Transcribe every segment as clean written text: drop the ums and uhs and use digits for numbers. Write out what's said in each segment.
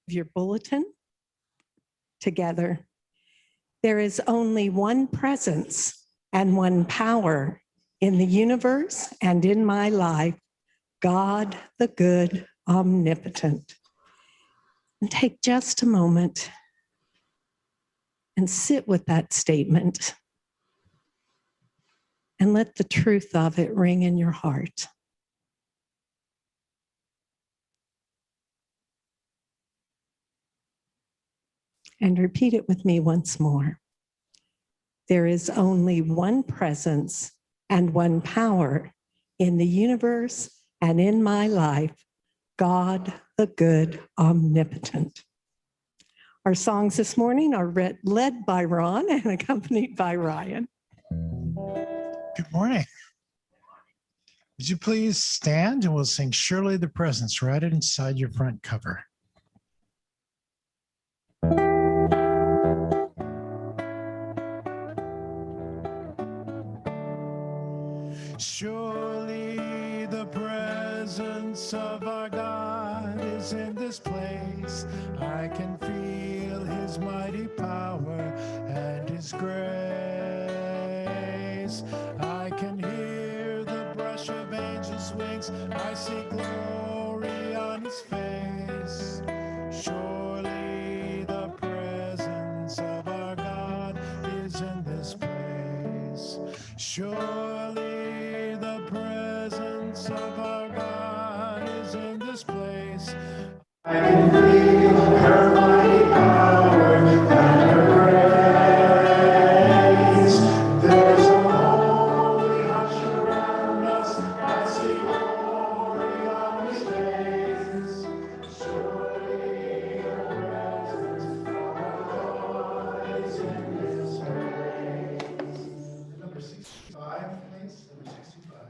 your bulletin together. There is only one presence and one power in the universe and in my life, God, the good, omnipotent. And take just a moment and sit with that statement and let the truth of it ring in your heart. And repeat it with me once more. There is only one presence and one power in the universe and in my life, God, the good, omnipotent. Our songs this morning are led by Ron and accompanied by Ryan. Good morning. Would you please stand and we'll sing Surely the Presence right inside your front cover. Surely the presence of our God is in this place. I can feel his mighty power and his grace. I can hear the brush of angels' wings. I see glory on his face. Surely the presence of our God is in this place. Surely the presence of our God is in this place. I can feel her mighty power and her grace. There's a holy hush around us. I see glory on his face. Surely the presence of our God is in this place. Number 65, please. Number 65.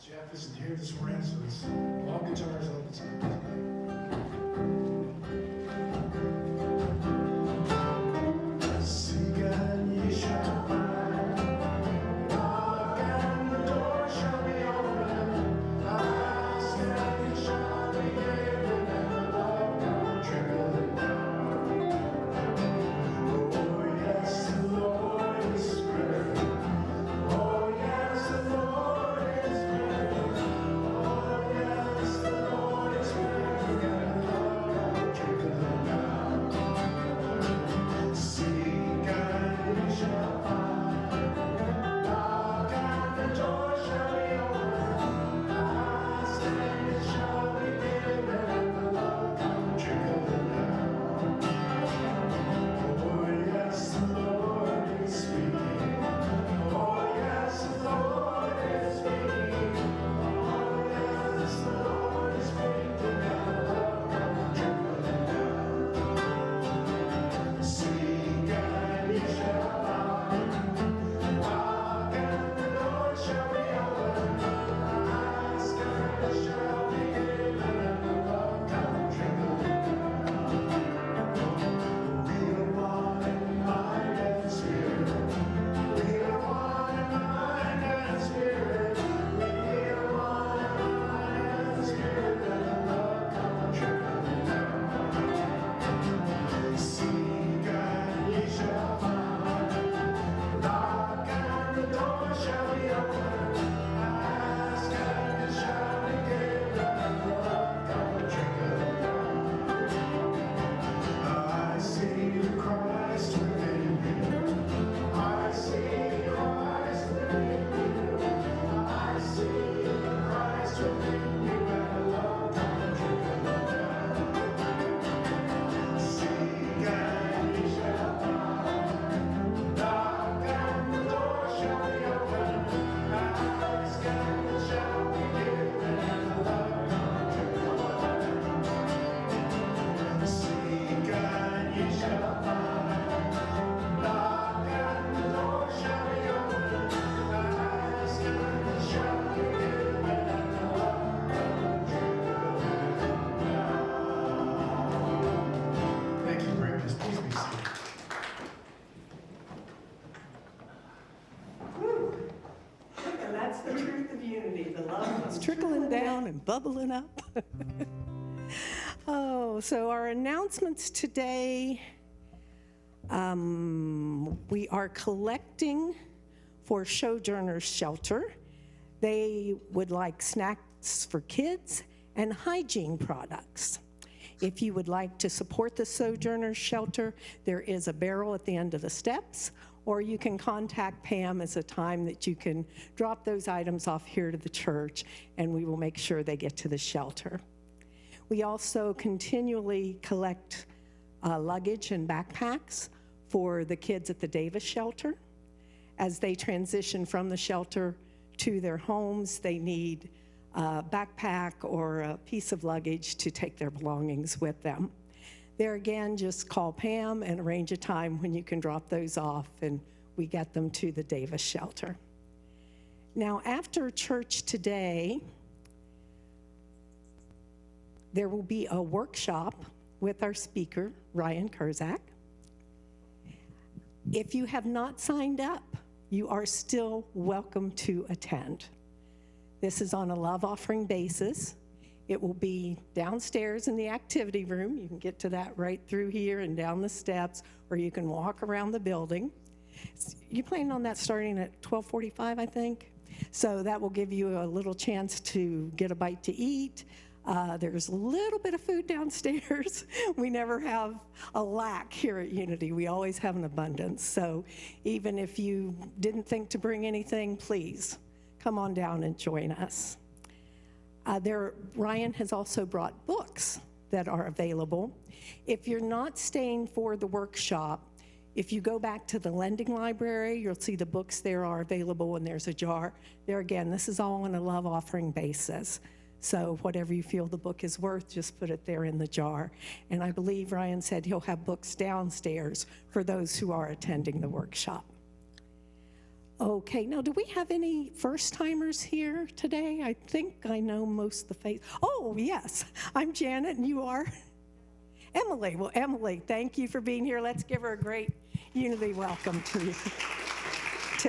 Jeff isn't here this morning, so it's all guitars all the time. Seek and ye shall find. Knock and the door shall be open. Ask and it shall be given, and the love come trickling down. Oh yes, the Lord is good. Oh yes, the Lord is good. Oh yes, the Lord is good. community. The love was trickling down and bubbling up. Oh, so our announcements today, we are collecting for Sojourners Shelter. They would like snacks for kids and hygiene products. If you would like to support the Sojourners Shelter, there is a barrel at the end of the steps, or you can contact Pam as a time that you can drop those items off here to the church, and we will make sure they get to the shelter. We also continually collect luggage and backpacks for the kids at the Davis shelter. As they transition from the shelter to their homes, they need a backpack or a piece of luggage to take their belongings with them. There again, just call Pam and arrange a time when you can drop those off, and we get them to the Davis shelter. Now, after church today, there will be a workshop with our speaker, Ryan Kurczak. If you have not signed up, you are still welcome to attend. This is on a love offering basis. It will be downstairs in the activity room. You can get to that right through here and down the steps, or you can walk around the building. You planning on that starting at 12:45, I think? So that will give you a little chance to get a bite to eat. There's a little bit of food downstairs. We never have a lack here at Unity. We always have an abundance. So even if you didn't think to bring anything, please come on down and join us. Ryan has also brought books that are available. If you're not staying for the workshop, if you go back to the lending library, you'll see the books there are available, and there's a jar. There again, this is all on a love offering basis. So whatever you feel the book is worth, just put it there in the jar. And I believe Ryan said he'll have books downstairs for those who are attending the workshop. Okay, now do we have any first-timers here today? I think I know most of the face. Oh, yes, I'm Janet, and you are? Emily. Well, Emily, thank you for being here. Let's give her a great Unity welcome to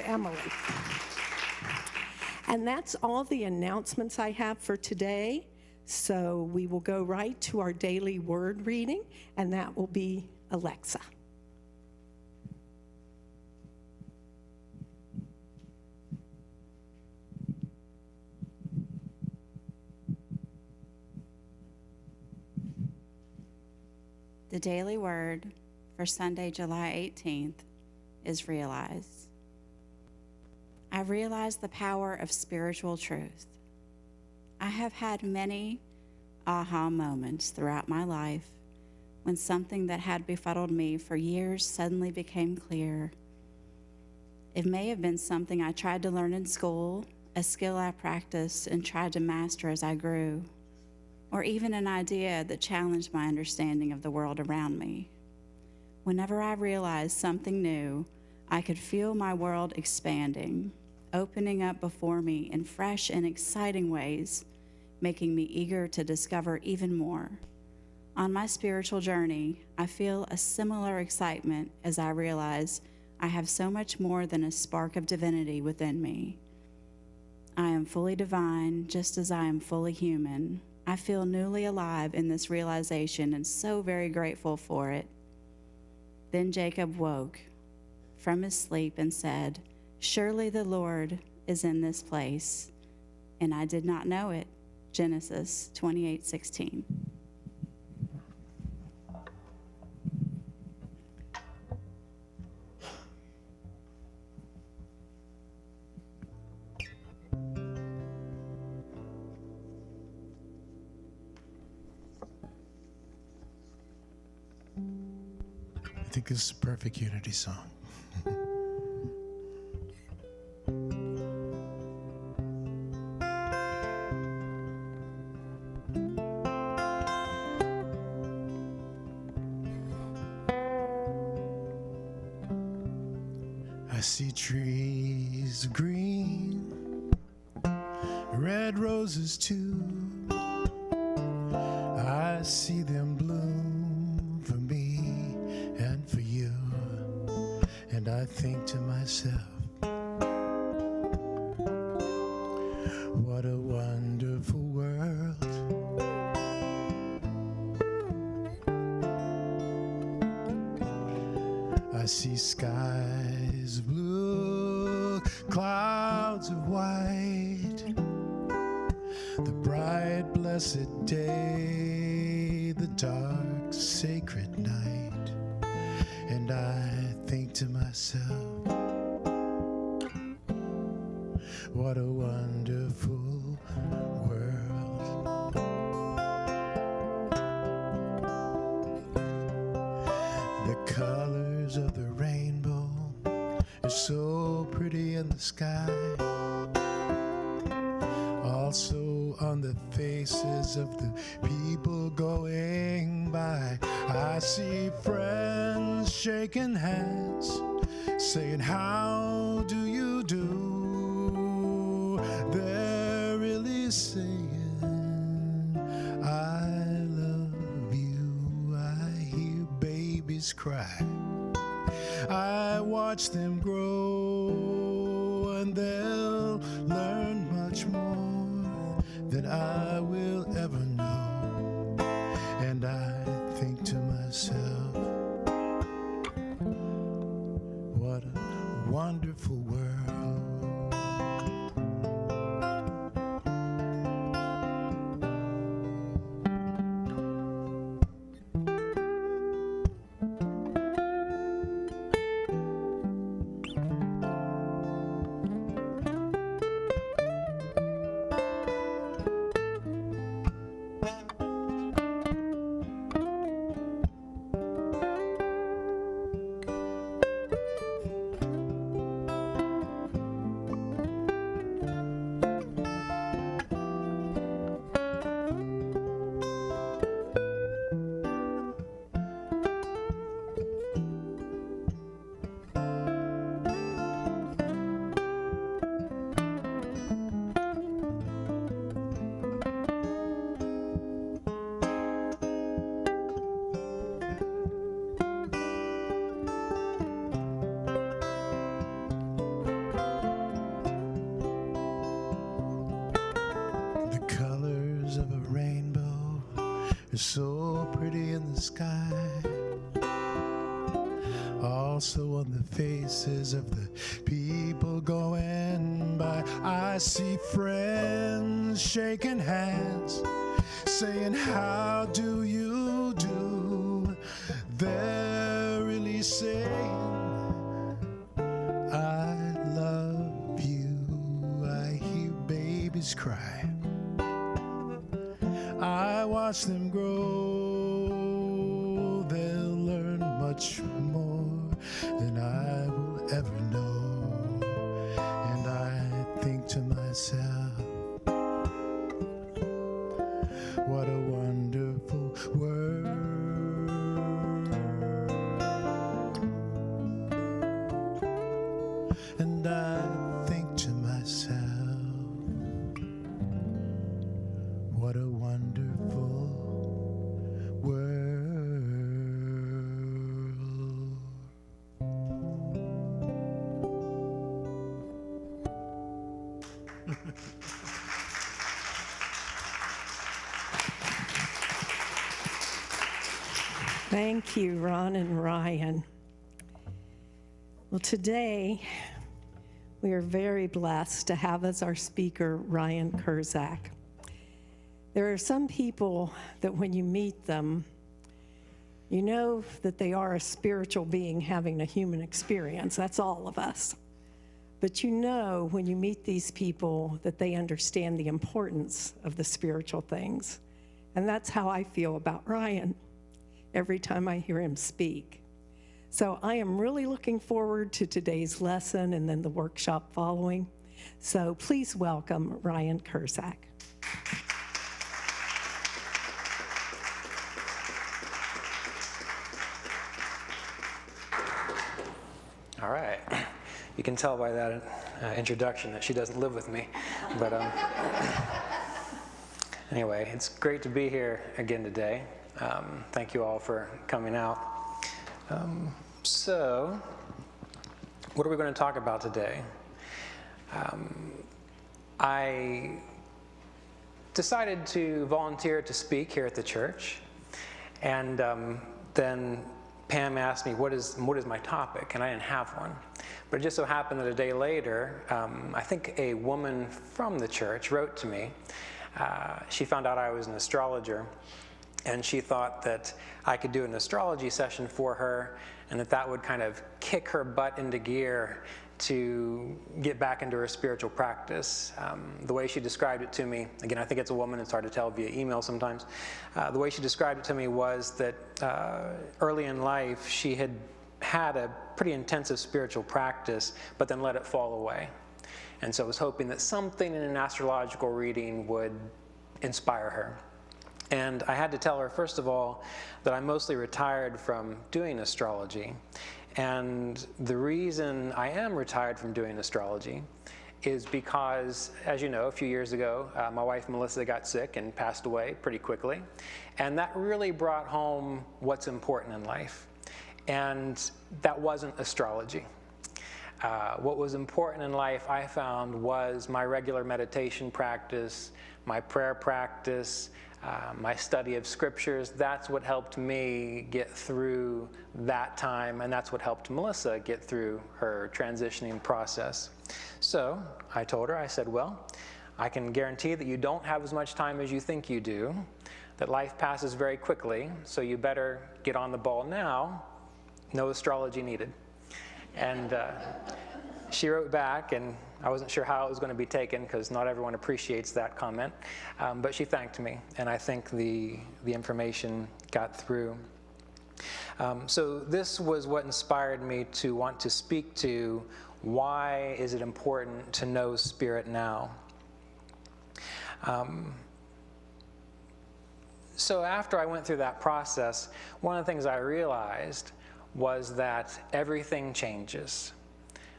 Emily. And that's all the announcements I have for today. So we will go right to our daily word reading, and that will be Alexa. The daily word for Sunday, July 18th is realize. I realize the power of spiritual truth. I have had many aha moments throughout my life when something that had befuddled me for years suddenly became clear. It may have been something I tried to learn in school, a skill I practiced and tried to master as I grew, or even an idea that challenged my understanding of the world around me. Whenever I realized something new, I could feel my world expanding, opening up before me in fresh and exciting ways, making me eager to discover even more. On my spiritual journey, I feel a similar excitement as I realize I have so much more than a spark of divinity within me. I am fully divine, just as I am fully human. I feel newly alive in this realization and so very grateful for it. Then Jacob woke from his sleep and said, "Surely the Lord is in this place, and I did not know it." Genesis 28:16. I think this is a perfect Unity song. I see trees green, red roses too. I see them bloom for me and for you. And I think to myself, blessed day, the dark, sacred night, and I think to myself, what a wonderful world. The colors of the rainbow are so pretty in the sky, also on the faces of the people going by. I see friends shaking hands, saying, how do you do? They're really saying, I love you. I hear babies cry. I watch them grow, and they'll learn much more than I will ever know. And I think to myself, what a wonderful world. So pretty in the sky, also on the faces of the people going by. I see friends shaking hands, saying, how do you do? They're really saying, I love you. I hear babies cry. I watch them grow, they'll learn much more than I will ever know. And I think to myself, what a wonderful world. And I think to myself, what a wonderful world. Thank you, Ron and Ryan. Well, today we are very blessed to have as our speaker Ryan Kurczak. There are some people that when you meet them, you know that they are a spiritual being having a human experience. That's all of us. But you know when you meet these people that they understand the importance of the spiritual things. And that's how I feel about Ryan every time I hear him speak. So I am really looking forward to today's lesson and then the workshop following. So please welcome Ryan Kurczak. All right. You can tell by that introduction that she doesn't live with me. But anyway, it's great to be here again today. Thank you all for coming out. So, what are we going to talk about today? I decided to volunteer to speak here at the church, and then Pam asked me, what is my topic? And I didn't have one. But it just so happened that a day later, I think a woman from the church wrote to me she found out I was an astrologer, and she thought that I could do an astrology session for her, and that would kind of kick her butt into gear to get back into her spiritual practice. The way she described it to me, again, I think it's a woman, it's hard to tell via email sometimes. The way she described it to me was that early in life, she had had a pretty intensive spiritual practice, but then let it fall away. And so I was hoping that something in an astrological reading would inspire her. And I had to tell her, first of all, that I'm mostly retired from doing astrology. And the reason I am retired from doing astrology is because, as you know, a few years ago, my wife Melissa got sick and passed away pretty quickly. And that really brought home what's important in life. And that wasn't astrology. What was important in life, I found, was my regular meditation practice, my prayer practice, my study of scriptures. That's what helped me get through that time, and that's what helped Melissa get through her transitioning process. So I told her, I said, well, I can guarantee that you don't have as much time as you think you do, that life passes very quickly, so you better get on the ball now. No astrology needed. And she wrote back, and I wasn't sure how it was going to be taken because not everyone appreciates that comment, but she thanked me, and I think the information got through. So this was what inspired me to want to speak to why is it important to know Spirit now. So after I went through that process, one of the things I realized was that everything changes.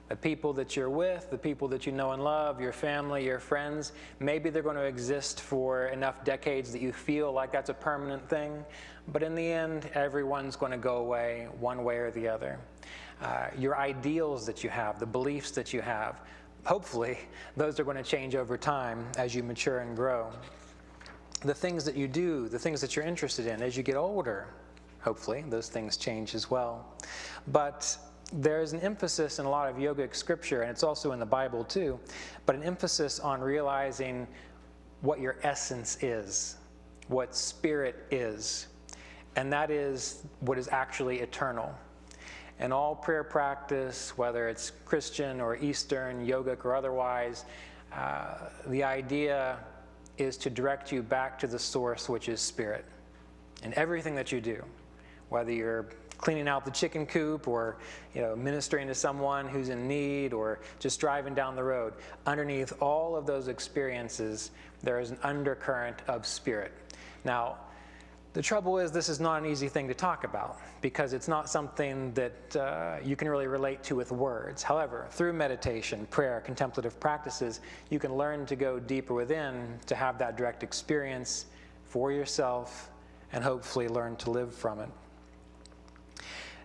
The people that you're with, the people that you know and love, your family, your friends, maybe they're going to exist for enough decades that you feel like that's a permanent thing, but in the end, everyone's going to go away one way or the other. Your ideals that you have, the beliefs that you have, hopefully, those are going to change over time as you mature and grow. The things that you do, the things that you're interested in, as you get older, hopefully, those things change as well. But there's an emphasis in a lot of yogic scripture, and it's also in the Bible too, but an emphasis on realizing what your essence is, what spirit is, and that is what is actually eternal. And all prayer practice, whether it's Christian or Eastern, yogic or otherwise, the idea is to direct you back to the source, which is spirit. In everything that you do, whether you're cleaning out the chicken coop or ministering to someone who's in need or just driving down the road, underneath all of those experiences, there is an undercurrent of spirit. Now, the trouble is this is not an easy thing to talk about because it's not something that you can really relate to with words. However, through meditation, prayer, contemplative practices, you can learn to go deeper within to have that direct experience for yourself and hopefully learn to live from it.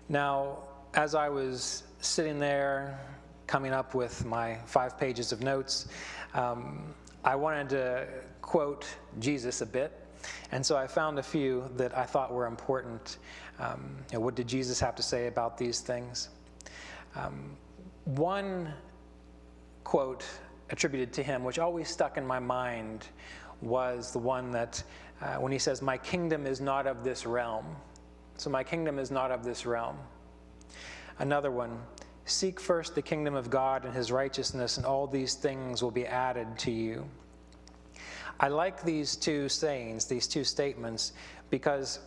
Now, as I was sitting there coming up with my 5 pages of notes, I wanted to quote Jesus a bit. And so I found a few that I thought were important. What did Jesus have to say about these things? One quote attributed to him, which always stuck in my mind, was the one that when he says, "My kingdom is not of this realm." So my kingdom is not of this realm. Another one, "Seek first the kingdom of God and his righteousness, and all these things will be added to you." I like these two sayings, these two statements, because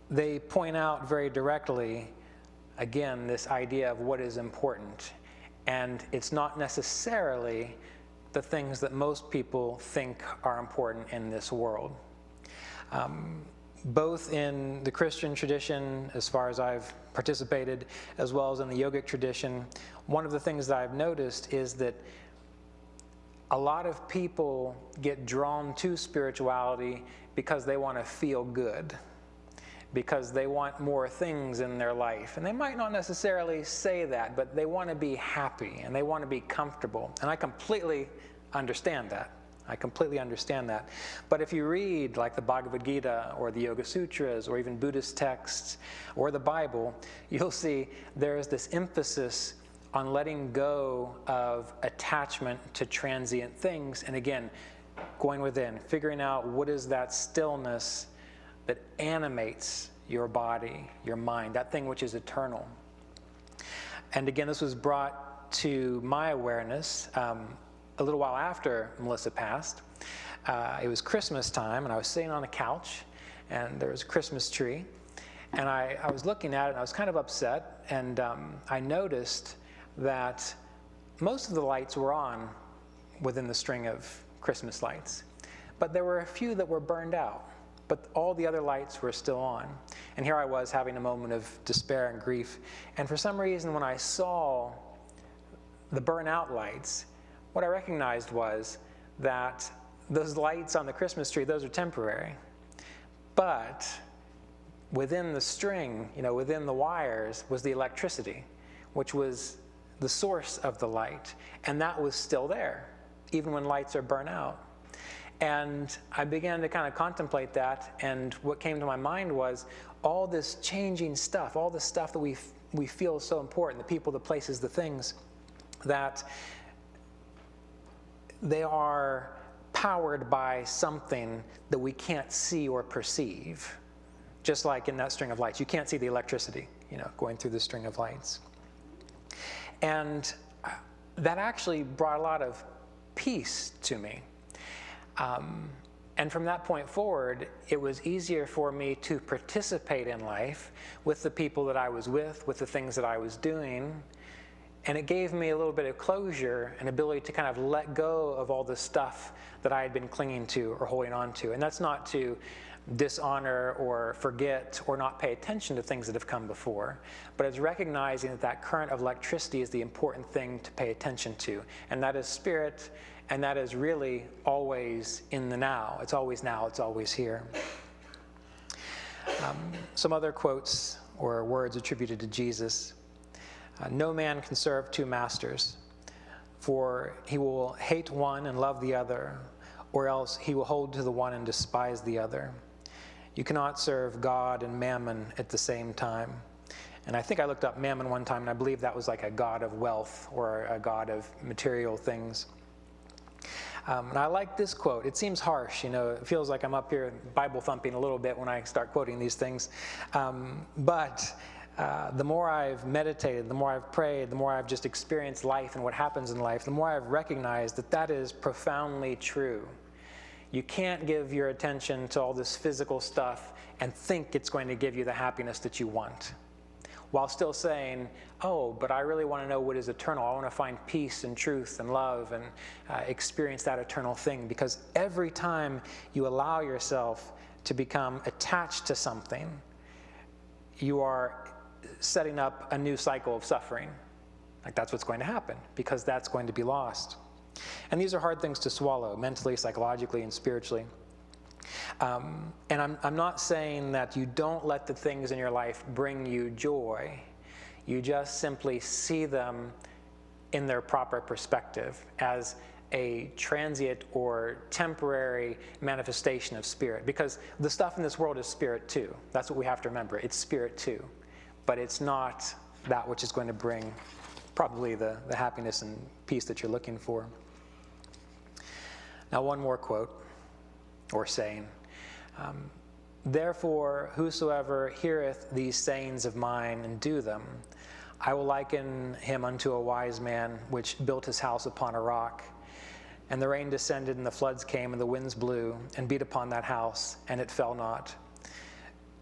they point out very directly, again, this idea of what is important. And it's not necessarily the things that most people think are important in this world. Both in the Christian tradition, as far as I've participated, as well as in the yogic tradition, one of the things that I've noticed is that a lot of people get drawn to spirituality because they want to feel good, because they want more things in their life. And they might not necessarily say that, but they want to be happy and they want to be comfortable. And I completely understand that. I completely understand that. But if you read like the Bhagavad Gita or the Yoga Sutras or even Buddhist texts or the Bible, you'll see there is this emphasis on letting go of attachment to transient things. And again, going within, figuring out what is that stillness that animates your body, your mind, that thing which is eternal. And again, this was brought to my awareness a little while after Melissa passed. It was Christmas time, and I was sitting on a couch, and there was a Christmas tree. And I was looking at it, and I was kind of upset, and I noticed that most of the lights were on within the string of Christmas lights. But there were a few that were burned out, but all the other lights were still on. And here I was having a moment of despair and grief. And for some reason, when I saw the burnout lights, what I recognized was that those lights on the Christmas tree, those are temporary. But within the string, within the wires, was the electricity, which was the source of the light. And that was still there, even when lights are burnt out. And I began to kind of contemplate that, and what came to my mind was all this changing stuff, all the stuff that we feel is so important, the people, the places, the things, that they are powered by something that we can't see or perceive. Just like in that string of lights, you can't see the electricity, going through the string of lights. And that actually brought a lot of peace to me. And from that point forward, it was easier for me to participate in life with the people that I was with the things that I was doing. And it gave me a little bit of closure and ability to kind of let go of all the stuff that I had been clinging to or holding on to. And that's not to dishonor or forget or not pay attention to things that have come before, but it's recognizing that current of electricity is the important thing to pay attention to. And that is spirit, and that is really always in the now. It's always now, it's always here. Some other quotes or words attributed to Jesus. No man can serve two masters, for he will hate one and love the other, or else he will hold to the one and despise the other. You cannot serve God and mammon at the same time. And I think I looked up mammon one time, and I believe that was like a god of wealth or a god of material things. And I like this quote. It seems harsh, it feels like I'm up here Bible thumping a little bit when I start quoting these things. But the more I've meditated, the more I've prayed, the more I've just experienced life and what happens in life, the more I've recognized that that is profoundly true. You can't give your attention to all this physical stuff and think it's going to give you the happiness that you want, while still saying, oh, but I really want to know what is eternal. I want to find peace and truth and love and experience that eternal thing. Because every time you allow yourself to become attached to something, you are setting up a new cycle of suffering. Like that's what's going to happen, because that's going to be lost. And these are hard things to swallow, mentally, psychologically, and spiritually. And I'm not saying that you don't let the things in your life bring you joy. You just simply see them in their proper perspective as a transient or temporary manifestation of spirit. Because the stuff in this world is spirit too. That's what we have to remember. It's spirit too. But it's not that which is going to bring probably the happiness and peace that you're looking for. Now, one more quote or saying. Therefore, whosoever heareth these sayings of mine and do them, I will liken him unto a wise man which built his house upon a rock. And the rain descended, and the floods came, and the winds blew, and beat upon that house, and it fell not.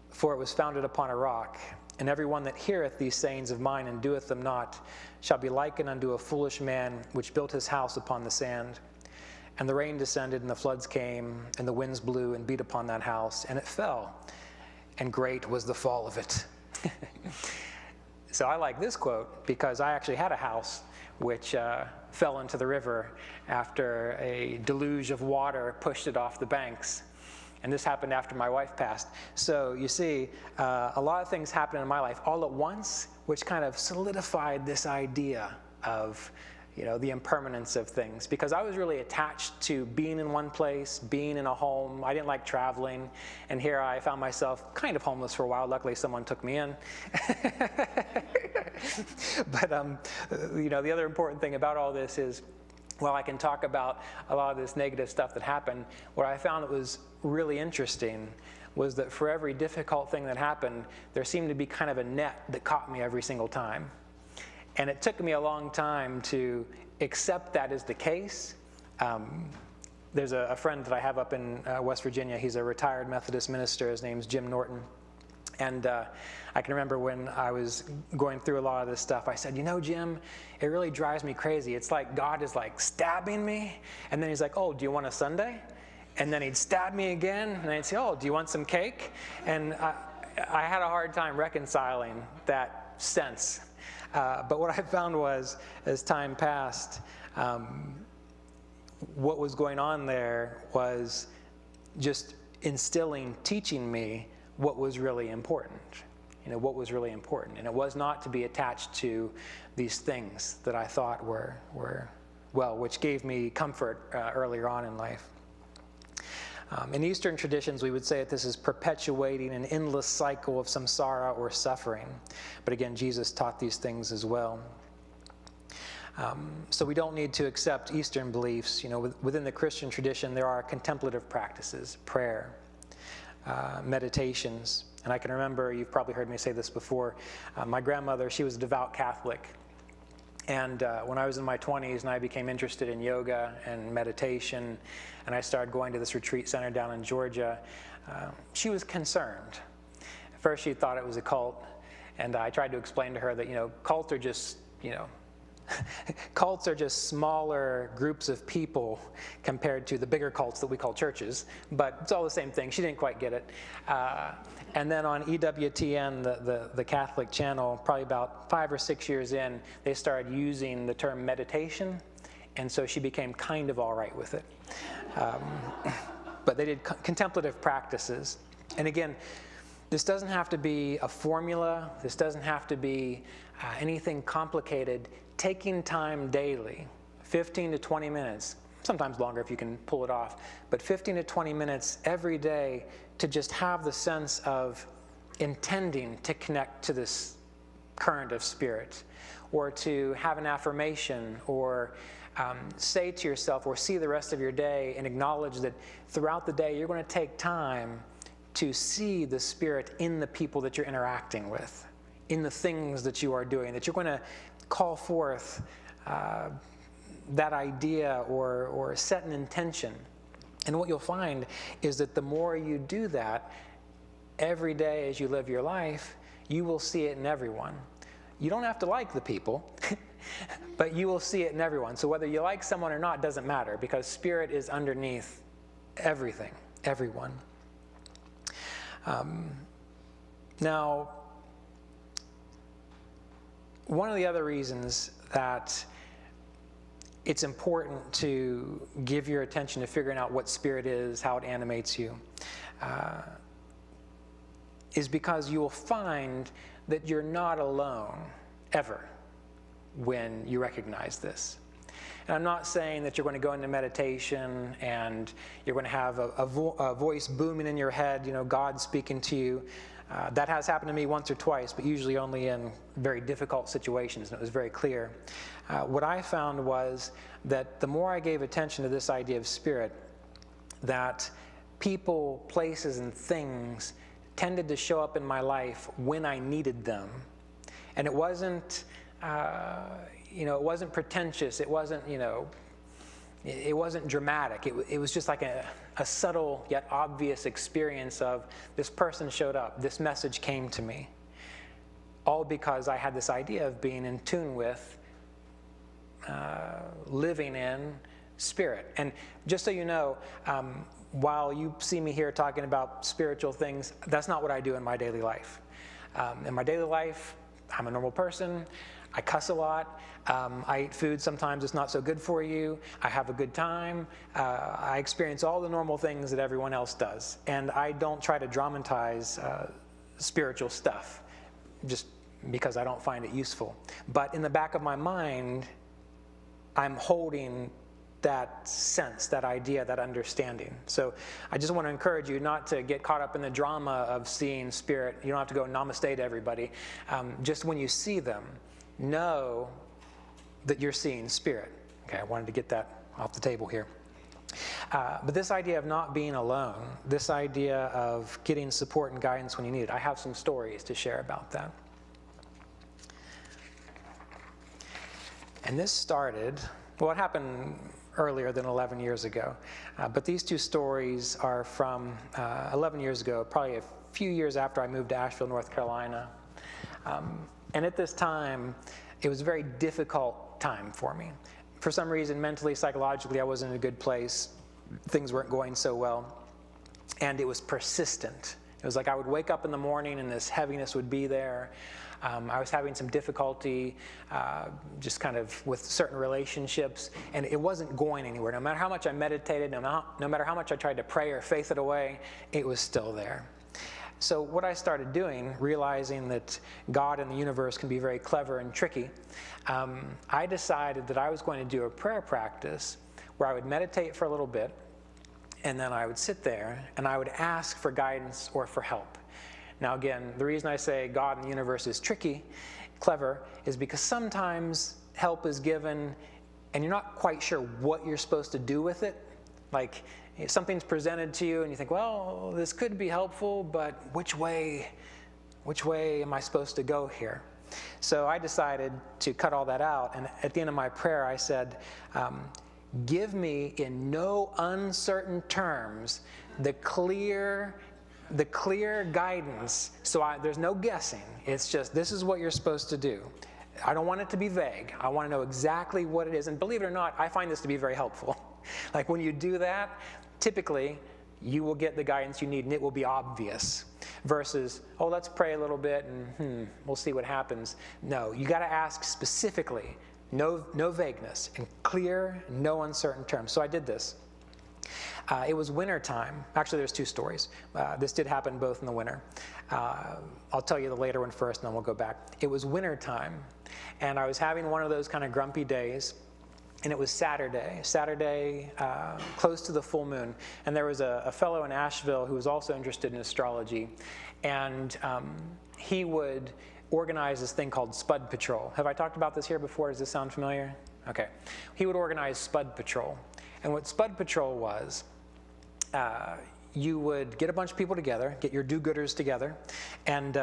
For it was founded upon a rock. And every one that heareth these sayings of mine and doeth them not shall be likened unto a foolish man which built his house upon the sand. And the rain descended, and the floods came, and the winds blew and beat upon that house, and it fell. And great was the fall of it. So I like this quote because I actually had a house which fell into the river after a deluge of water pushed it off the banks. And this happened after my wife passed. So you see, a lot of things happened in my life all at once, which kind of solidified this idea of the impermanence of things, because I was really attached to being in one place, being in a home. I didn't like traveling, and here I found myself kind of homeless for a while. Luckily, someone took me in. But the other important thing about all this is while I can talk about a lot of this negative stuff that happened, what I found that was really interesting was that for every difficult thing that happened, there seemed to be kind of a net that caught me every single time. And it took me a long time to accept that as the case. There's a friend that I have up in West Virginia. He's a retired Methodist minister. His name's Jim Norton. And I can remember when I was going through a lot of this stuff, I said, you know, Jim, it really drives me crazy. It's like God is like stabbing me. And then he's like, oh, do you want a sundae? And then he'd stab me again. And I'd say, oh, do you want some cake? And I had a hard time reconciling that sense. But what I found was, as time passed, what was going on there was just instilling, teaching me what was really important. You know, what was really important. And it was not to be attached to these things that I thought were well, which gave me comfort earlier on in life. In Eastern traditions, we would say that this is perpetuating an endless cycle of samsara or suffering. But again, Jesus taught these things as well. So we don't need to accept Eastern beliefs. You know, within the Christian tradition, there are contemplative practices, prayer, meditations. And I can remember, you've probably heard me say this before, my grandmother, she was a devout Catholic. And when I was in my 20s and I became interested in yoga and meditation, and I started going to this retreat center down in Georgia, she was concerned. At first she thought it was a cult, and I tried to explain to her that, you know, cults are just, you know, cults are just smaller groups of people compared to the bigger cults that we call churches, but it's all the same thing. She didn't quite get it. And then on EWTN, the Catholic channel, probably about 5 or 6 years in, they started using the term meditation, and so she became kind of all right with it. But they did contemplative practices. And again, this doesn't have to be a formula. This doesn't have to be anything complicated. Taking time daily, 15 to 20 minutes, sometimes longer if you can pull it off, but 15 to 20 minutes every day to just have the sense of intending to connect to this current of spirit, or to have an affirmation, or say to yourself, or see the rest of your day and acknowledge that throughout the day you're going to take time to see the spirit in the people that you're interacting with, in the things that you are doing, that you're going to call forth that idea or set an intention. And what you'll find is that the more you do that every day as you live your life, you will see it in everyone. You don't have to like the people, but you will see it in everyone. So whether you like someone or not doesn't matter, because spirit is underneath everything, everyone. Now, one of the other reasons that it's important to give your attention to figuring out what spirit is, how it animates you, is because you will find that you're not alone, ever, when you recognize this. And I'm not saying that you're going to go into meditation and you're going to have a voice booming in your head, you know, God speaking to you. That has happened to me once or twice, but usually only in very difficult situations, and it was very clear. What I found was that the more I gave attention to this idea of spirit, that people, places, and things tended to show up in my life when I needed them. And it wasn't, you know, it wasn't pretentious. It wasn't, you know, it wasn't dramatic. It was just like a subtle yet obvious experience of this person showed up, this message came to me. All because I had this idea of being in tune with, living in spirit. And just so you know, while you see me here talking about spiritual things, that's not what I do in my daily life. In my daily life, I'm a normal person. I cuss a lot. I eat food sometimes it's not so good for you. I have a good time. I experience all the normal things that everyone else does. And I don't try to dramatize spiritual stuff just because I don't find it useful. But in the back of my mind, I'm holding that sense, that idea, that understanding. So I just want to encourage you not to get caught up in the drama of seeing spirit. You don't have to go namaste to everybody. Just when you see them, know that you're seeing spirit, Okay, I wanted to get that off the table here. But this idea of not being alone, this idea of getting support and guidance when you need it, I have some stories to share about that. And this started, well, it happened earlier than 11 years ago. But these two stories are from 11 years ago, probably a few years after I moved to Asheville, North Carolina. And at this time, it was a very difficult time for me. For some reason, mentally, psychologically, I wasn't in a good place. Things weren't going so well. And it was persistent. It was like I would wake up in the morning and this heaviness would be there. I was having some difficulty just kind of with certain relationships, and it wasn't going anywhere. No matter how much I meditated, no matter how much I tried to pray or faith it away, it was still there. So what I started doing, realizing that God and the universe can be very clever and tricky, I decided that I was going to do a prayer practice where I would meditate for a little bit, and then I would sit there and I would ask for guidance or for help. Now again, the reason I say God and the universe is tricky, clever, is because sometimes help is given and you're not quite sure what you're supposed to do with it. Like something's presented to you and you think, well, this could be helpful, but which way am I supposed to go here? So I decided to cut all that out, and at the end of my prayer I said, give me in no uncertain terms the clear guidance, so there's no guessing. It's just, this is what you're supposed to do. I don't want it to be vague. I want to know exactly what it is. And believe it or not, I find this to be very helpful. Like when you do that, typically you will get the guidance you need and it will be obvious. Versus, oh, let's pray a little bit and we'll see what happens. No, you got to ask specifically, no vagueness, and clear, no uncertain terms. So I did this. It was winter time. Actually, there's two stories. This did happen both in the winter. I'll tell you the later one first, and then we'll go back. It was winter time, and I was having one of those kind of grumpy days, and it was Saturday, close to the full moon. And there was a fellow in Asheville who was also interested in astrology, and he would organize this thing called Spud Patrol. Have I talked about this here before? Does this sound familiar? Okay. He would organize Spud Patrol. And what Spud Patrol was, you would get a bunch of people together, get your do-gooders together, and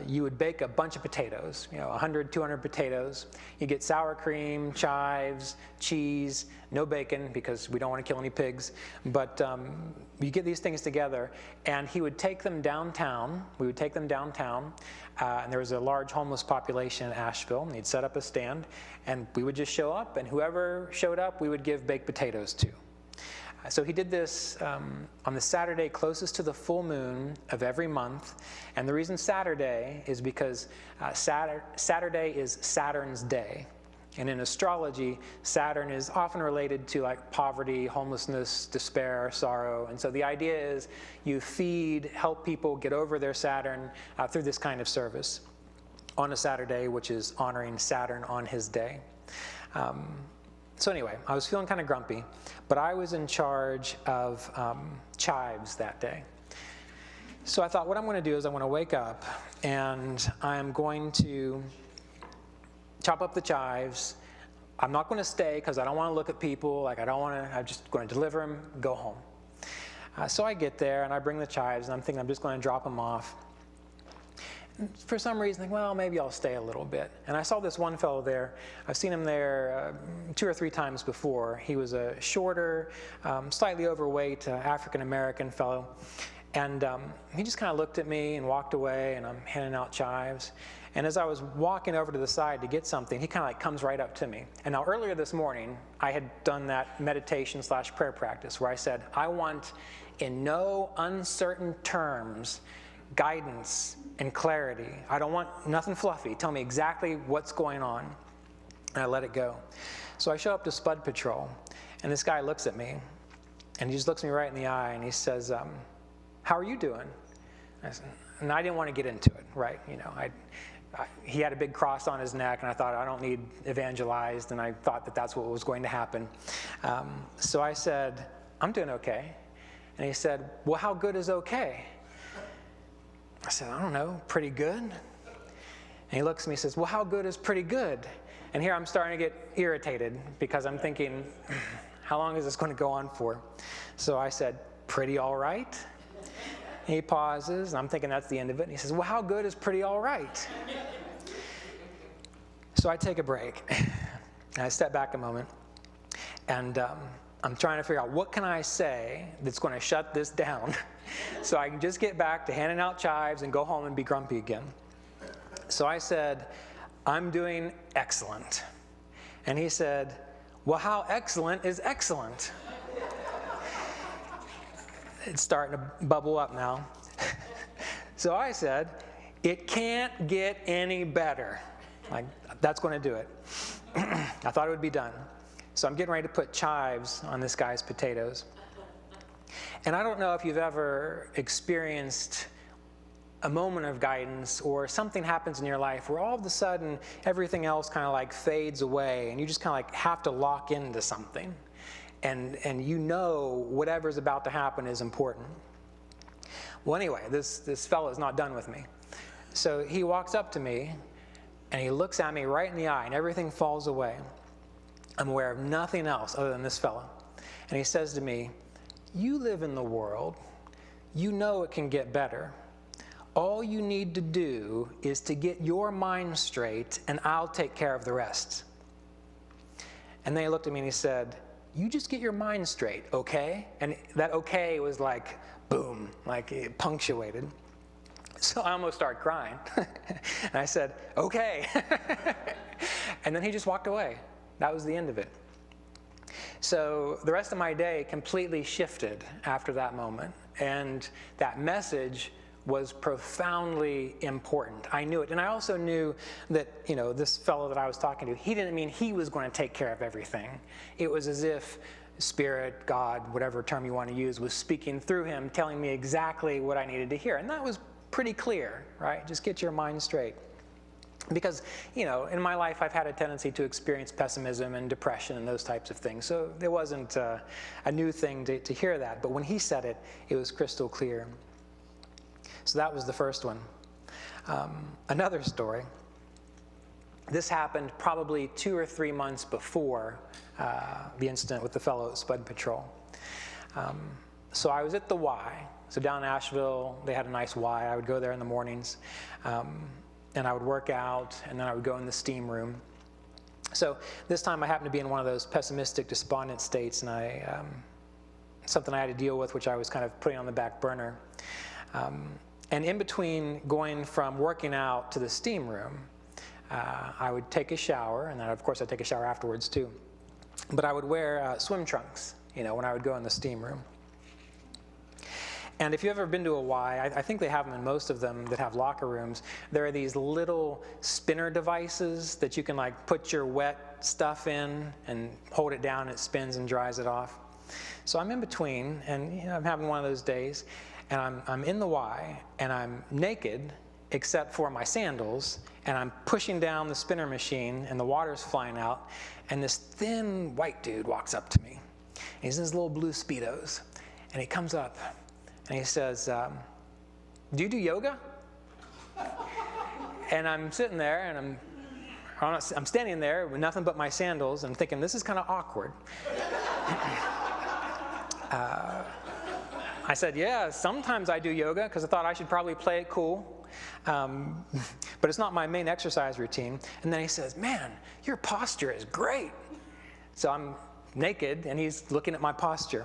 you would bake a bunch of potatoes, 100, 200 potatoes. You get sour cream, chives, cheese, no bacon because we don't want to kill any pigs, but you get these things together, and he would take them downtown. We would take them downtown, and there was a large homeless population in Asheville, and he'd set up a stand, and we would just show up, and whoever showed up, we would give baked potatoes to. So he did this on the Saturday closest to the full moon of every month. And the reason Saturday is because Saturday is Saturn's day. And in astrology, Saturn is often related to like poverty, homelessness, despair, sorrow. And so the idea is you help people get over their Saturn through this kind of service on a Saturday, which is honoring Saturn on his day. So anyway, I was feeling kind of grumpy, but I was in charge of chives that day. So I thought what I'm going to do is I'm going to wake up and I'm going to chop up the chives. I'm not going to stay because I don't want to look at people. I'm just going to deliver them, go home. So I get there and I bring the chives and I'm thinking I'm just going to drop them off. For some reason, I think, well, maybe I'll stay a little bit. And I saw this one fellow there. I've seen him there 2 or 3 times before. He was a shorter, slightly overweight African-American fellow. And he just kind of looked at me and walked away, and I'm handing out chives. And as I was walking over to the side to get something, he kind of like comes right up to me. And now earlier this morning, I had done that meditation/prayer practice where I said, I want in no uncertain terms guidance and clarity. I don't want nothing fluffy. Tell me exactly what's going on. And I let it go. So I show up to Spud Patrol, and this guy looks at me, and he just looks me right in the eye, and he says, how are you doing? And I didn't want to get into it, right? He had a big cross on his neck, and I thought, I don't need evangelized, and I thought that that's what was going to happen. So I said, I'm doing okay. And he said, well, how good is okay? I said, I don't know, pretty good. And he looks at me and says, well, how good is pretty good? And here I'm starting to get irritated because I'm thinking, how long is this going to go on for? So I said, pretty all right. And he pauses, and I'm thinking that's the end of it. And he says, well, how good is pretty all right? So I take a break, and I step back a moment, and I'm trying to figure out what can I say that's going to shut this down so I can just get back to handing out chives and go home and be grumpy again. So I said, I'm doing excellent. And he said, well, how excellent is excellent? It's starting to bubble up now. So I said, it can't get any better. Like, that's going to do it. I thought it would be done. So I'm getting ready to put chives on this guy's potatoes. And I don't know if you've ever experienced a moment of guidance or something happens in your life where all of a sudden everything else kind of like fades away and you just kind of like have to lock into something. And you know whatever's about to happen is important. Well, anyway, this fellow is not done with me. So he walks up to me and he looks at me right in the eye and everything falls away. I'm aware of nothing else other than this fellow. And he says to me, you live in the world. You know it can get better. All you need to do is to get your mind straight and I'll take care of the rest. And then he looked at me and he said, you just get your mind straight, okay? And that okay was like, boom, like it punctuated. So I almost started crying. And I said, okay. And then he just walked away. That was the end of it. So the rest of my day completely shifted after that moment. And that message was profoundly important. I knew it. And I also knew that, you know, this fellow that I was talking to, he didn't mean he was going to take care of everything. It was as if Spirit, God, whatever term you want to use, was speaking through him, telling me exactly what I needed to hear. And that was pretty clear, right? Just get your mind straight. Because, you know, in my life, I've had a tendency to experience pessimism and depression and those types of things. So there wasn't a new thing to hear that. But when he said it, it was crystal clear. So that was the first one. Another story. This happened probably 2 or 3 months before the incident with the fellow at Spud Patrol. So I was at the Y. So down in Asheville, they had a nice Y. I would go there in the mornings. And I would work out, and then I would go in the steam room. So this time I happened to be in one of those pessimistic, despondent states, and something I had to deal with, which I was kind of putting on the back burner. And in between going from working out to the steam room, I would take a shower, and then of course I'd take a shower afterwards too. But I would wear swim trunks, you know, when I would go in the steam room. And if you've ever been to a Y, I think they have them in most of them that have locker rooms. There are these little spinner devices that you can like put your wet stuff in and hold it down, and it spins and dries it off. So I'm in between, and you know, I'm having one of those days, and I'm in the Y, and I'm naked except for my sandals, and I'm pushing down the spinner machine, and the water's flying out, and this thin white dude walks up to me. And he's in his little blue Speedos, and he comes up, and he says, do you do yoga? And I'm sitting there, and I'm standing there with nothing but my sandals, and thinking, this is kind of awkward. I said, yeah, sometimes I do yoga, because I thought I should probably play it cool. But it's not my main exercise routine. And then he says, man, your posture is great. So I'm naked, and he's looking at my posture.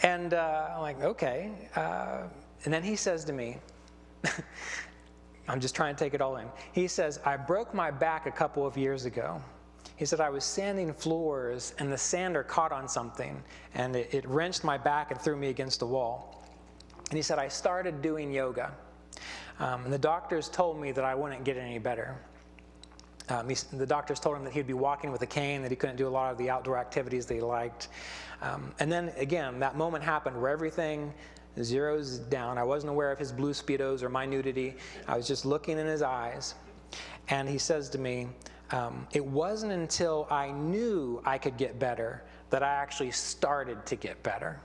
And I'm like, okay. And then he says to me, I'm just trying to take it all in. He says, I broke my back a couple of years ago. He said, I was sanding floors, and the sander caught on something, and it wrenched my back and threw me against a wall. And he said, I started doing yoga. And the doctors told me that I wouldn't get any better. The doctors told him that he'd be walking with a cane, that he couldn't do a lot of the outdoor activities that he liked. And then again, that moment happened where everything zeroes down. I wasn't aware of his blue Speedos or my nudity. I was just looking in his eyes. And he says to me, it wasn't until I knew I could get better that I actually started to get better.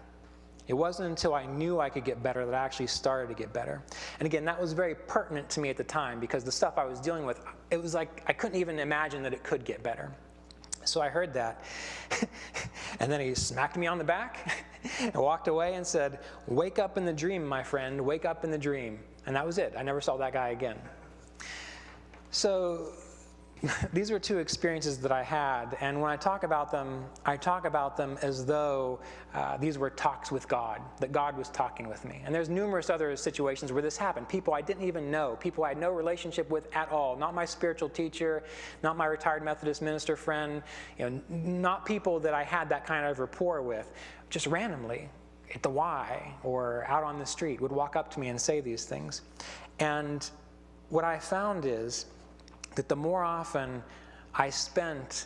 It wasn't until I knew I could get better that I actually started to get better. And again, that was very pertinent to me at the time because the stuff I was dealing with, it was like I couldn't even imagine that it could get better. So I heard that. And then he smacked me on the back and walked away and said, "Wake up in the dream, my friend, wake up in the dream." And that was it. I never saw that guy again. So these were two experiences that I had, and when I talk about them as though these were talks with God, that God was talking with me. And there's numerous other situations where this happened. People I didn't even know, people I had no relationship with at all, not my spiritual teacher, not my retired Methodist minister friend, not people that I had that kind of rapport with, just randomly at the Y or out on the street would walk up to me and say these things. And what I found is that the more often I spent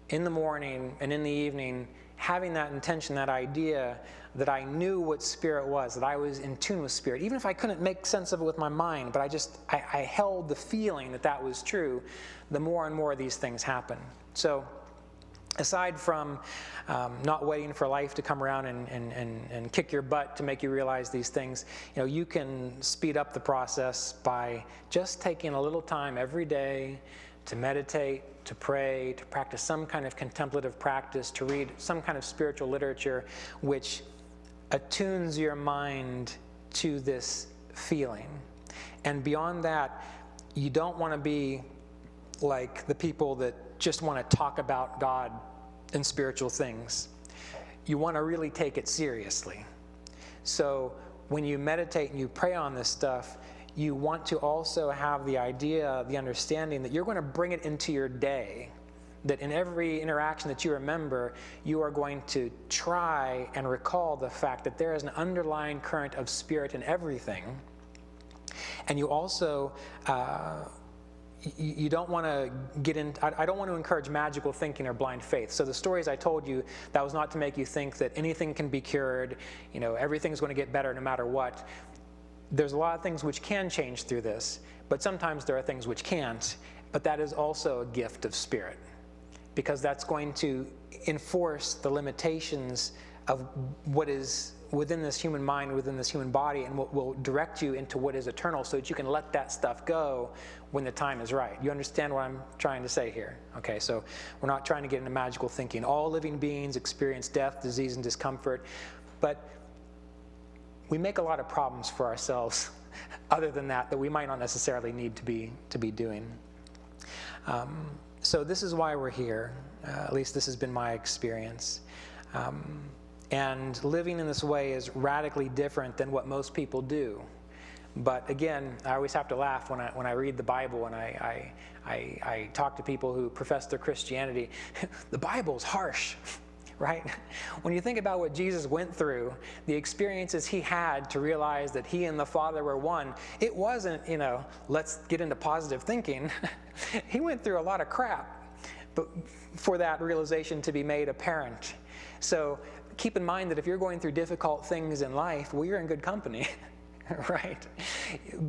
in the morning and in the evening having that intention, that idea that I knew what Spirit was, that I was in tune with Spirit, even if I couldn't make sense of it with my mind, but I held the feeling that that was true, the more and more these things happen. So aside from not waiting for life to come around and kick your butt to make you realize these things, you can speed up the process by just taking a little time every day to meditate, to pray, to practice some kind of contemplative practice, to read some kind of spiritual literature which attunes your mind to this feeling. And beyond that, you don't want to be like the people that just want to talk about God and spiritual things. You want to really take it seriously. So when you meditate and you pray on this stuff, you want to also have the idea, the understanding that you're going to bring it into your day, that in every interaction that you remember, you are going to try and recall the fact that there is an underlying current of Spirit in everything. And you also you don't want to get in, I don't want to encourage magical thinking or blind faith. So the stories I told you, that was not to make you think that anything can be cured, everything's going to get better no matter what. There's a lot of things which can change through this, but sometimes there are things which can't, but that is also a gift of Spirit, because that's going to enforce the limitations of what is within this human mind, within this human body, and will direct you into what is eternal so that you can let that stuff go when the time is right. You understand what I'm trying to say here? Okay, so we're not trying to get into magical thinking. All living beings experience death, disease, and discomfort, but we make a lot of problems for ourselves other than that we might not necessarily need to be doing. So this is why we're here. At least this has been my experience. And living in this way is radically different than what most people do. But again, I always have to laugh when I read the Bible and I talk to people who profess their Christianity. The Bible's harsh, right? When you think about what Jesus went through, the experiences he had to realize that he and the Father were one, it wasn't, let's get into positive thinking. He went through a lot of crap but for that realization to be made apparent. So keep in mind that if you're going through difficult things in life, well, you're in good company, right?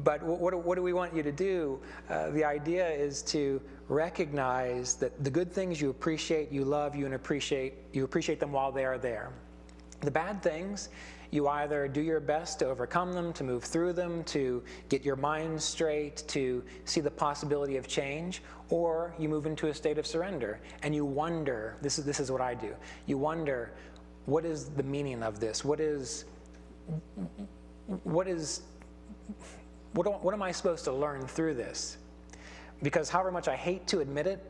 But what do we want you to do? The idea is to recognize that the good things you appreciate, you love, you appreciate them while they are there. The bad things, you either do your best to overcome them, to move through them, to get your mind straight, to see the possibility of change, or you move into a state of surrender and you wonder, this is what I do, you wonder, what is the meaning of this? What am I supposed to learn through this? Because however much I hate to admit it,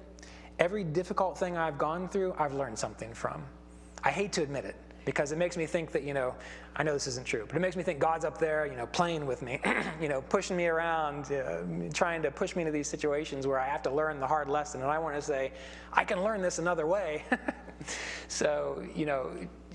every difficult thing I've gone through, I've learned something from. I hate to admit it because it makes me think that, I know this isn't true, but it makes me think God's up there, playing with me, pushing me around, trying to push me into these situations where I have to learn the hard lesson. And I want to say, I can learn this another way. So,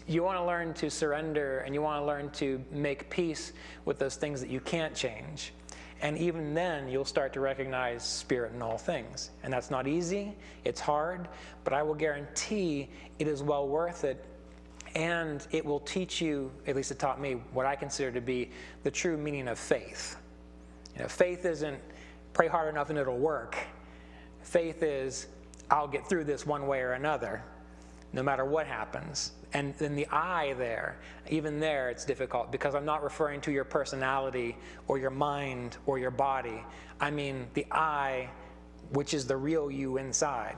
you want to learn to surrender and you want to learn to make peace with those things that you can't change. And even then, you'll start to recognize Spirit in all things. And that's not easy, it's hard, but I will guarantee it is well worth it. And it will teach you, at least it taught me, what I consider to be the true meaning of faith. Faith isn't pray hard enough and it'll work. Faith is, I'll get through this one way or another. no matter what happens. And then the I there, even there it's difficult because I'm not referring to your personality or your mind or your body. I mean the I, which is the real you inside.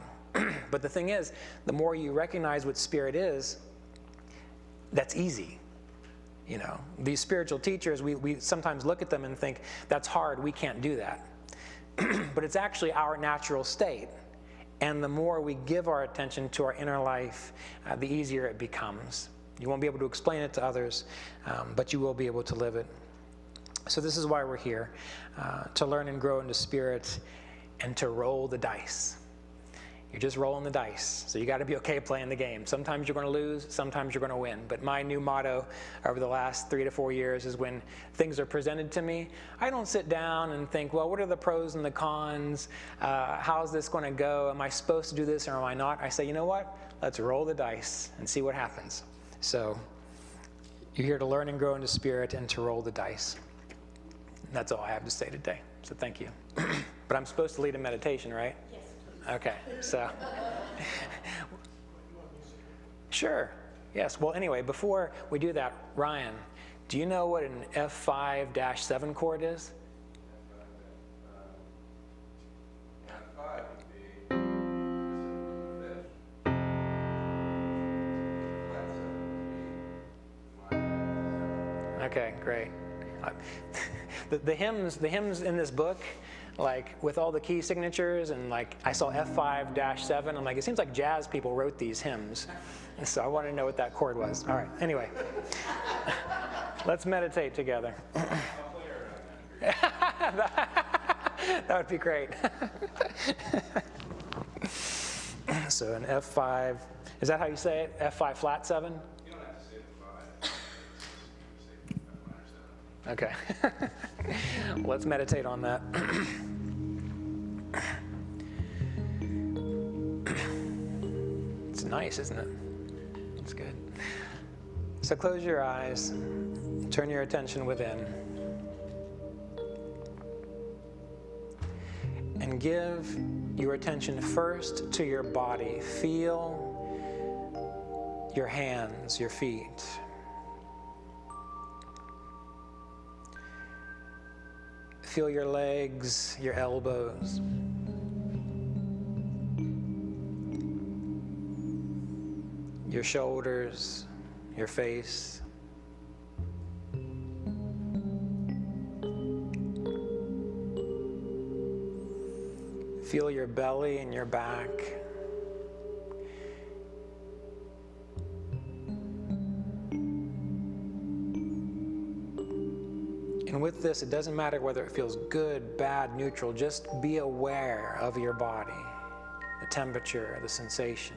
But the thing is, the more you recognize what spirit is, that's easy. You know, these spiritual teachers, we sometimes look at them and think, that's hard, we can't do that. But it's actually our natural state. And the more we give our attention to our inner life, the easier it becomes. You won't be able to explain it to others, but you will be able to live it. So this is why we're here, to learn and grow into spirit and to roll the dice. You're just rolling the dice, so you got to be okay playing the game. Sometimes you're going to lose, sometimes you're going to win. But my new motto over the last 3 to 4 years is when things are presented to me, I don't sit down and think, well, what are the pros and the cons? How's this going to go? Am I supposed to do this or am I not? I say, you know what? Let's roll the dice and see what happens. So you're here to learn and grow into spirit and to roll the dice. And that's all I have to say today. So thank you. But I'm supposed to lead a meditation, right? Yes. Okay, so. Sure, yes. Well, anyway, before we do that, Ryan, do you know what an F5-7 chord is? Okay, great. The hymns in this book, like with all the key signatures, and like I saw F5-7, I'm like, it seems like jazz people wrote these hymns. And so I wanted to know what that chord was. All right, anyway. Let's meditate together. That would be great. So an F5, is that how you say it? F5 flat 7? You don't have to say the 5. Okay. Well, let's meditate on that. It's nice, isn't it? It's good. So close your eyes, turn your attention within, and give your attention first to your body. Feel your hands, your feet. Feel your legs, your elbows. Your shoulders, your face. Feel your belly and your back. And with this, it doesn't matter whether it feels good, bad, neutral. Just be aware of your body, the temperature, the sensation.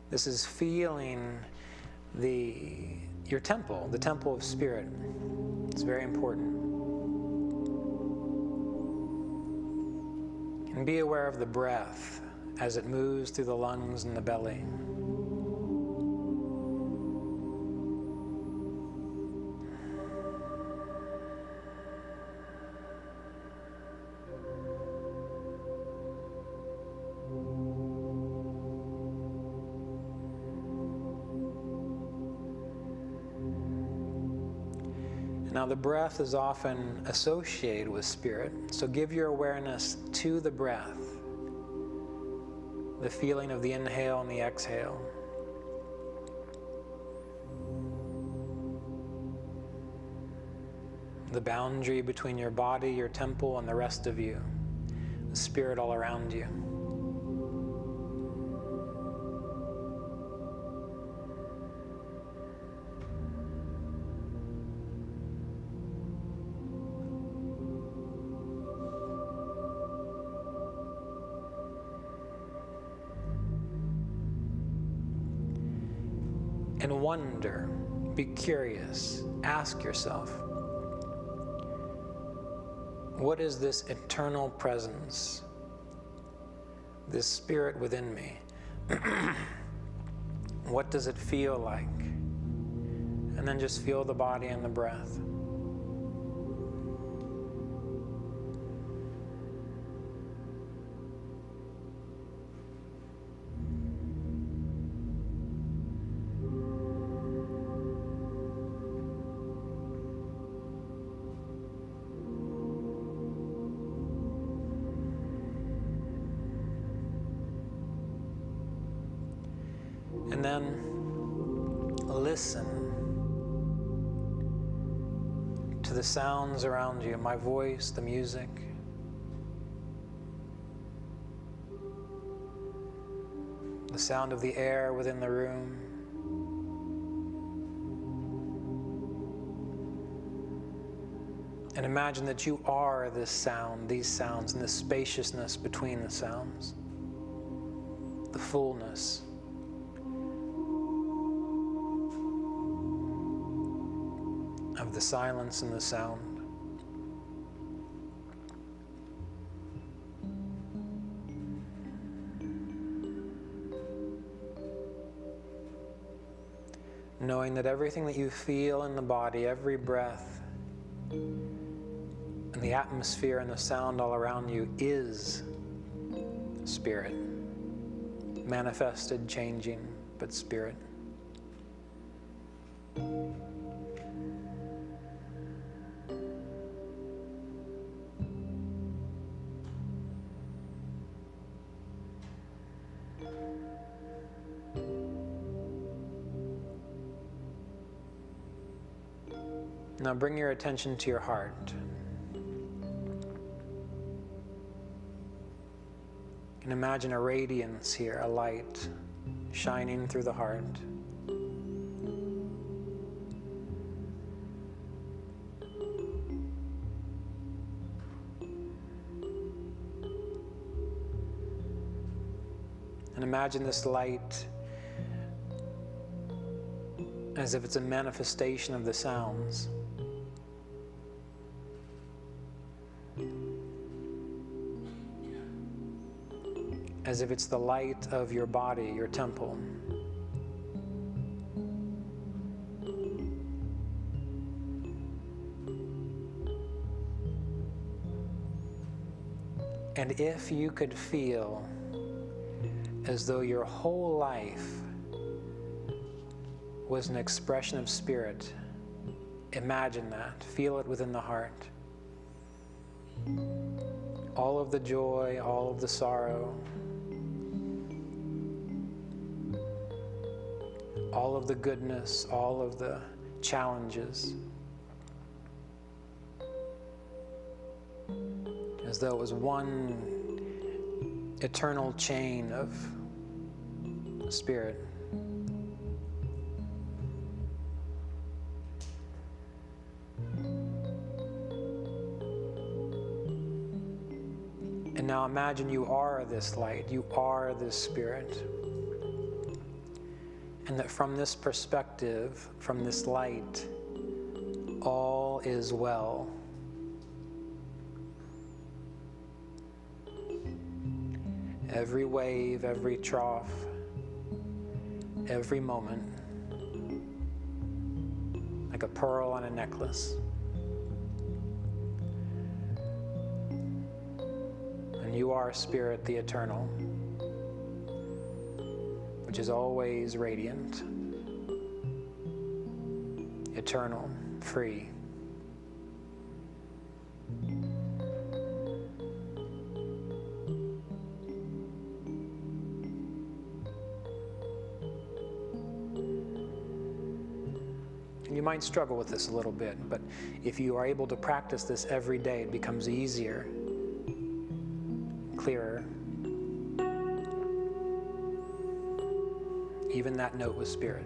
This is feeling your temple, the temple of spirit. It's very important. And be aware of the breath as it moves through the lungs and the belly. Now, the breath is often associated with spirit, so give your awareness to the breath, the feeling of the inhale and the exhale. The boundary between your body, your temple, and the rest of you, the spirit all around you. And wonder, be curious, ask yourself, what is this eternal presence, this spirit within me? What does it feel like? And then just feel the body and the breath. And then listen to the sounds around you, my voice, the music. The sound of the air within the room. And imagine that you are this sound, these sounds, and this spaciousness between the sounds. The fullness. Of the silence and the sound. Knowing that everything that you feel in the body, every breath, and the atmosphere and the sound all around you is spirit. Manifested, changing, but spirit. Now bring your attention to your heart. And imagine a radiance here, a light shining through the heart. And imagine this light as if it's a manifestation of the sounds. As if it's the light of your body, your temple. And if you could feel as though your whole life was an expression of spirit, imagine that. Feel it within the heart. All of the joy, all of the sorrow, all of the goodness, all of the challenges. As though it was one eternal chain of spirit. And now imagine you are this light, you are this spirit. And that from this perspective, from this light, all is well. Every wave, every trough, every moment, like a pearl on a necklace. And you are Spirit, the eternal, which is always radiant, eternal, free. You might struggle with this a little bit, but if you are able to practice this every day, it becomes easier, clearer. Even that note was spirit.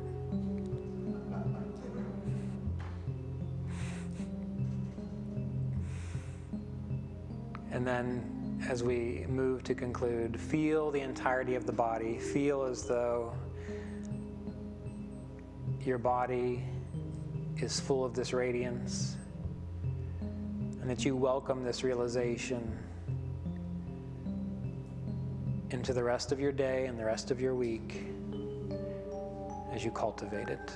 And then, as we move to conclude, feel the entirety of the body. Feel as though your body is full of this radiance, and that you welcome this realization into the rest of your day and the rest of your week as you cultivate it.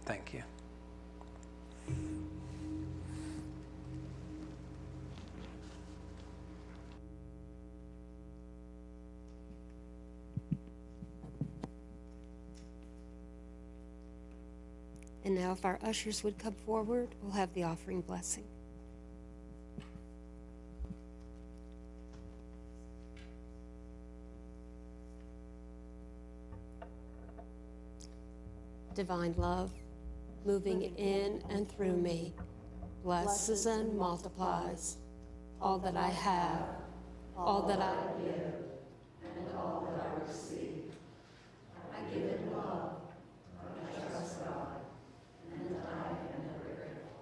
Thank you. And now if our ushers would come forward, we'll have the offering blessing. Divine love, moving in and through me, blesses and multiplies all that I have, all that I give, and all that I receive. I give it love, I trust God, and I am ever grateful.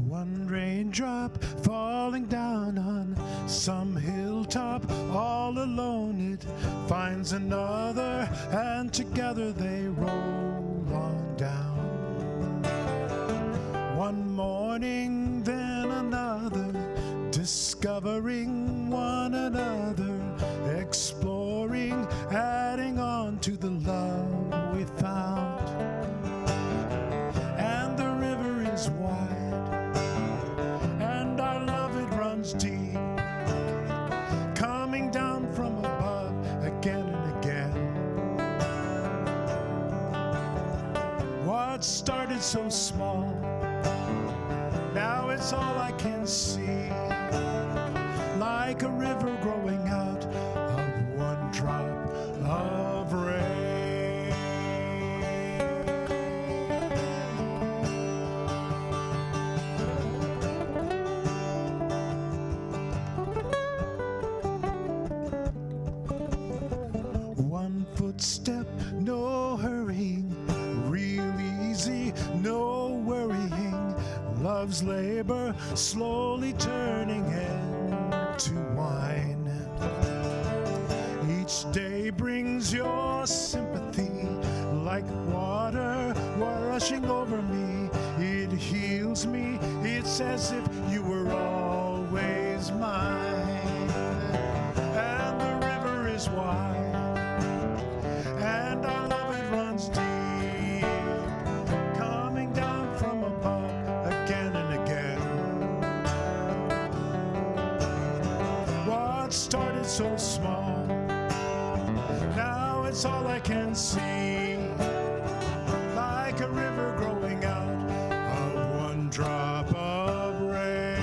One raindrop falling down on some hilltop, all alone it finds another, and together they roll on down. One morning, then another, discovering one another, exploring, adding on to the love we found. And the river is wide, and our love it runs deep, coming down from above again and again. What started so small, now it's all I can see, like a river growing out of one drop of rain. One footstep, no hurrying, real easy, no worrying. Love's labor slowly turning into wine. Each day brings your sympathy like water rushing over me. It heals me, it's as if you were always mine. And the river is wide, and our love it runs deep, coming down from above again and again. What started so small, now it's all I can see, like a river growing out of one drop of rain.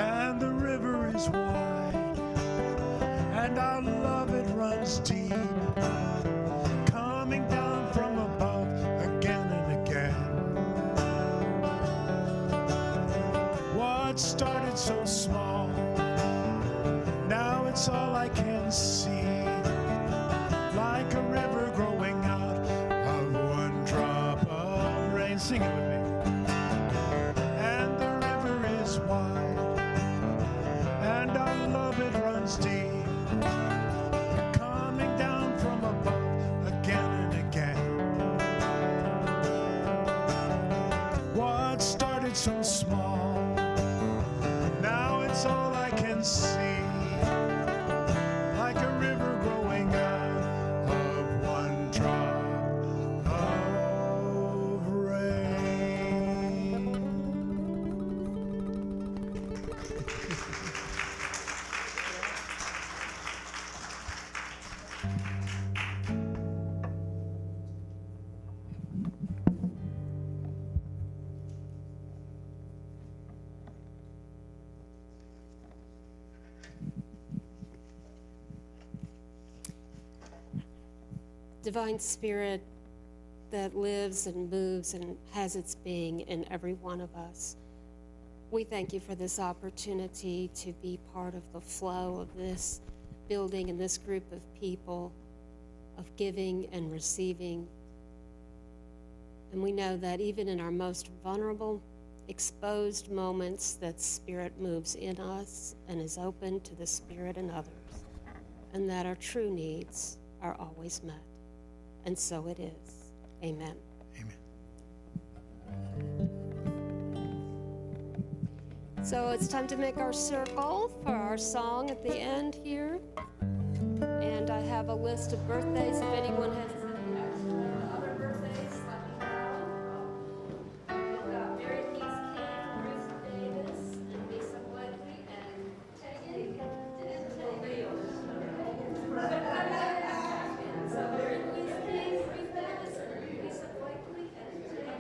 And the river is wide, and our love it runs deep, coming down from above again and again. What started so small, now it's all I can see, like a river growing out of one drop of rain. Sing it with me. And the river is wide, and our love it runs deep, coming down from above again and again. What started so small, now it's all I can see, like a river growing out of one drop of rain. Divine Spirit that lives and moves and has its being in every one of us, we thank you for this opportunity to be part of the flow of this building and this group of people, of giving and receiving And we know that even in our most vulnerable, exposed moments, that Spirit moves in us and is open to the Spirit in others, and that our true needs are always met. And so it is. Amen. So it's time to make our circle for our song at the end here. And I have a list of birthdays. If anyone has any extra other birthdays, let me know. We've got Mary Louise King, Ruth Davis, and Lisa Blakely, and Tegan. So Mary Louise King, Ruth Davis, and Lisa Blakely, and Tegan.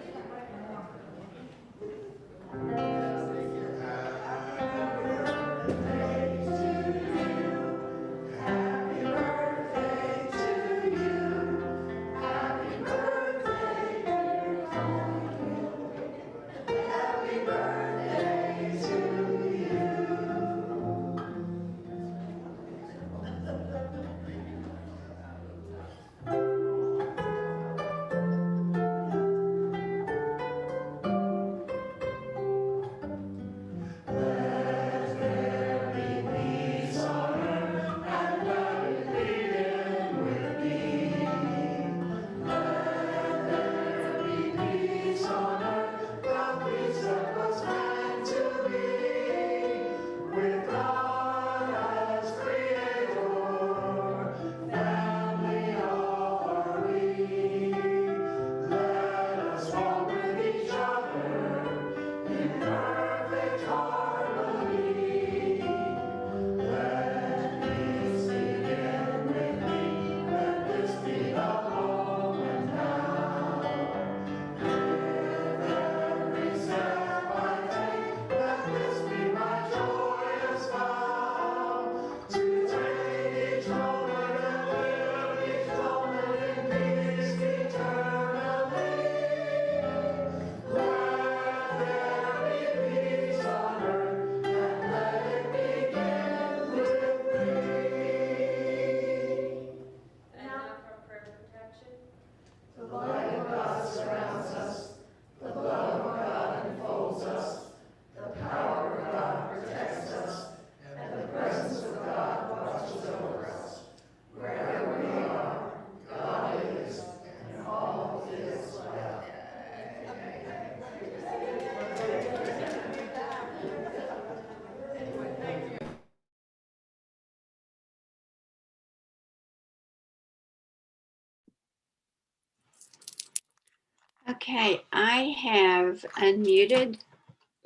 Okay, I have unmuted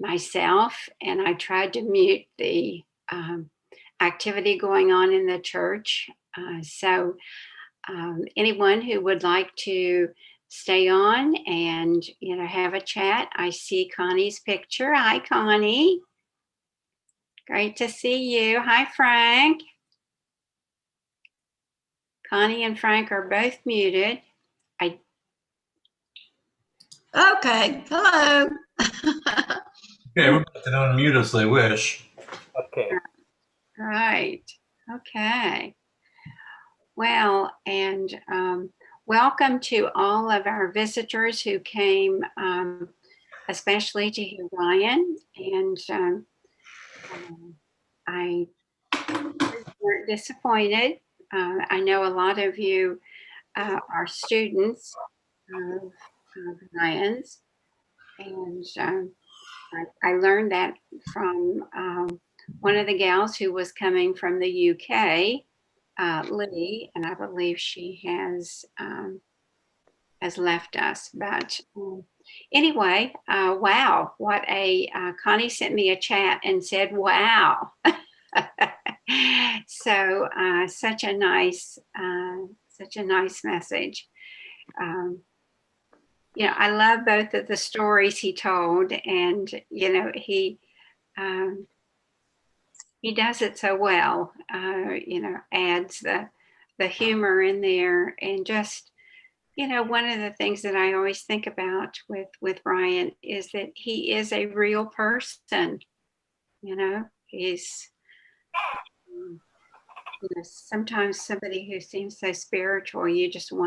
myself and I tried to mute the activity going on in the church. So anyone who would like to stay on and have a chat, I see Connie's picture. Hi, Connie. Great to see you. Hi, Frank. Connie and Frank are both muted. Okay, hello. Okay, we're about to unmute us, they wish. Okay. Right. Okay. Well, and welcome to all of our visitors who came, especially to hear Ryan. And I weren't disappointed. I know a lot of you are students of Ryan's, and I learned that from one of the gals who was coming from the UK, Lee, and I believe she has left us. But anyway, wow, what a Connie sent me a chat and said, "Wow." So such a nice message. I love both of the stories he told, and he does it so well. Adds the humor in there, and just one of the things that I always think about with Ryan is that he is a real person. He's sometimes somebody who seems so spiritual, you just want